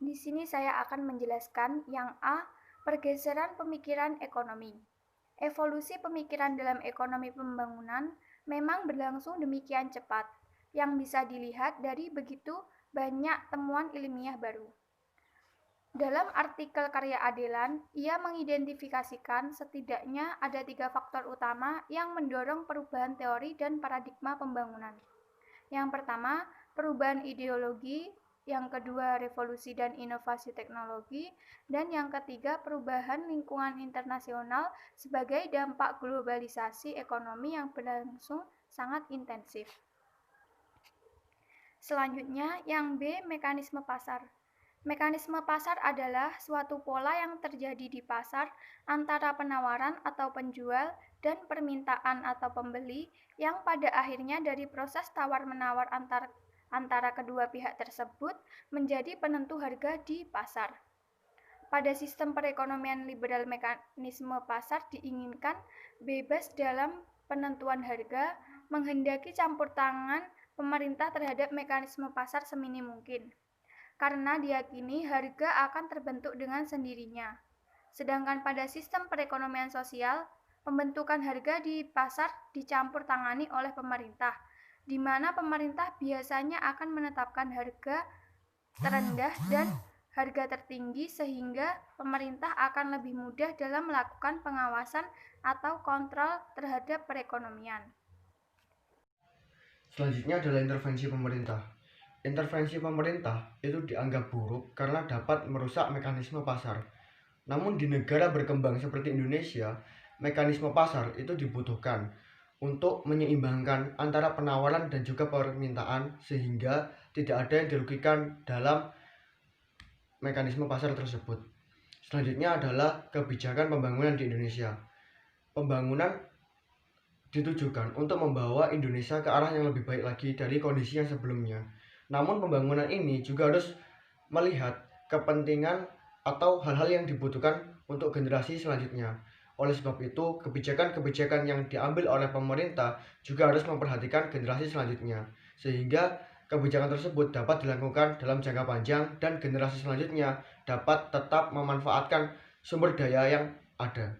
Di sini saya akan menjelaskan yang A, pergeseran pemikiran ekonomi. Evolusi pemikiran dalam ekonomi pembangunan memang berlangsung demikian cepat, yang bisa dilihat dari begitu banyak temuan ilmiah baru. Dalam artikel karya Adelan, ia mengidentifikasikan setidaknya ada 3 faktor utama yang mendorong perubahan teori dan paradigma pembangunan. Yang pertama, perubahan ideologi, yang kedua, revolusi dan inovasi teknologi, dan yang ketiga, perubahan lingkungan internasional sebagai dampak globalisasi ekonomi yang berlangsung sangat intensif. Selanjutnya, yang B, mekanisme pasar. Mekanisme pasar adalah suatu pola yang terjadi di pasar antara penawaran atau penjual dan permintaan atau pembeli yang pada akhirnya dari proses tawar-menawar antara kedua pihak tersebut menjadi penentu harga di pasar. Pada sistem perekonomian liberal, mekanisme pasar diinginkan bebas dalam penentuan harga, menghendaki campur tangan pemerintah terhadap mekanisme pasar seminim mungkin, karena diyakini harga akan terbentuk dengan sendirinya. Sedangkan pada sistem perekonomian sosial, pembentukan harga di pasar dicampur tangani oleh pemerintah, di mana pemerintah biasanya akan menetapkan harga terendah dan harga tertinggi sehingga pemerintah akan lebih mudah dalam melakukan pengawasan atau kontrol terhadap perekonomian. Selanjutnya adalah intervensi pemerintah. Intervensi pemerintah itu dianggap buruk karena dapat merusak mekanisme pasar. Namun di negara berkembang seperti Indonesia, mekanisme pasar itu dibutuhkan untuk menyeimbangkan antara penawaran dan juga permintaan sehingga tidak ada yang dirugikan dalam mekanisme pasar tersebut. Selanjutnya adalah kebijakan pembangunan di Indonesia. Pembangunan ditujukan untuk membawa Indonesia ke arah yang lebih baik lagi dari kondisi yang sebelumnya. Namun pembangunan ini juga harus melihat kepentingan atau hal-hal yang dibutuhkan untuk generasi selanjutnya. Oleh sebab itu, kebijakan-kebijakan yang diambil oleh pemerintah juga harus memperhatikan generasi selanjutnya, sehingga kebijakan tersebut dapat dilakukan dalam jangka panjang dan generasi selanjutnya dapat tetap memanfaatkan sumber daya yang ada.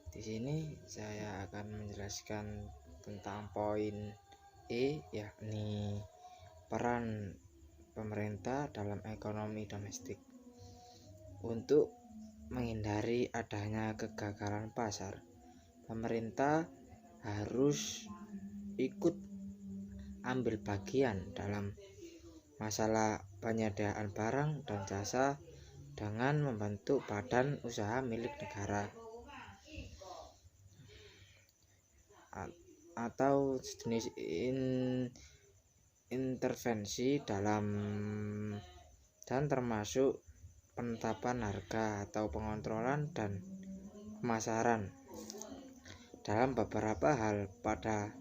Di sini saya akan menjelaskan tentang poin E, yakni peran pemerintah dalam ekonomi domestik. Untuk menghindari adanya kegagalan pasar, pemerintah harus ikut ambil bagian dalam masalah penyediaan barang dan jasa dengan membentuk badan usaha milik negara atau jenis intervensi dalam dan termasuk penetapan harga atau pengontrolan dan pemasaran. Dalam beberapa hal pada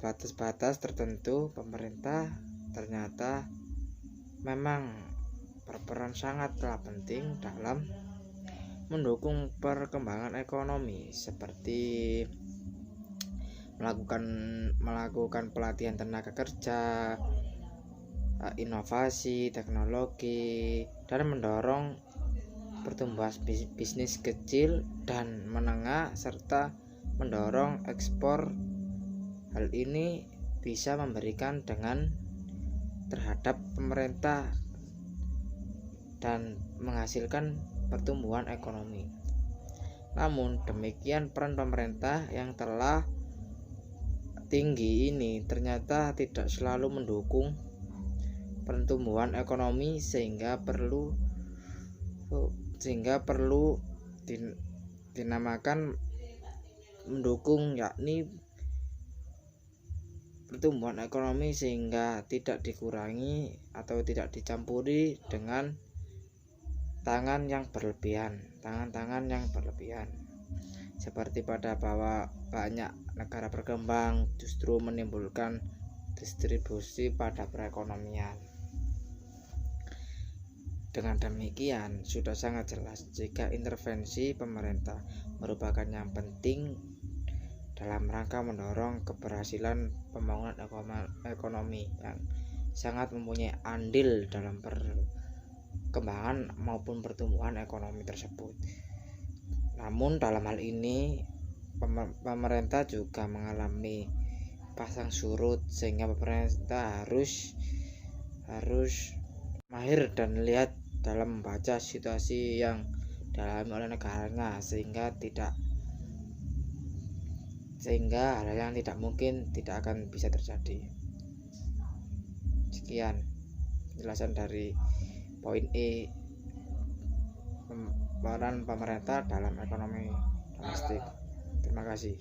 batas-batas tertentu, pemerintah ternyata memang berperan sangatlah penting dalam mendukung perkembangan ekonomi, seperti melakukan pelatihan tenaga kerja, inovasi teknologi, dan mendorong pertumbuhan bisnis kecil dan menengah serta mendorong ekspor. Hal ini bisa memberikan dengan terhadap pemerintah dan menghasilkan pertumbuhan ekonomi. Namun demikian, peran pemerintah yang telah tinggi ini ternyata tidak selalu mendukung pertumbuhan ekonomi sehingga perlu dinamakan mendukung, yakni pertumbuhan ekonomi sehingga tidak dikurangi atau tidak dicampuri dengan tangan yang berlebihan, seperti pada banyak negara berkembang justru menimbulkan distribusi pada perekonomian. Dengan demikian, sudah sangat jelas jika intervensi pemerintah merupakan yang penting dalam rangka mendorong keberhasilan pembangunan ekonomi yang sangat mempunyai andil dalam perkembangan maupun pertumbuhan ekonomi tersebut. Namun dalam hal ini pemerintah juga mengalami pasang surut, sehingga pemerintah harus mahir dan lihat dalam membaca situasi yang dialami oleh negaranya, sehingga hal yang tidak mungkin tidak akan bisa terjadi. Sekian penjelasan dari poin E, peran pemerintah dalam ekonomi domestik. Terima kasih.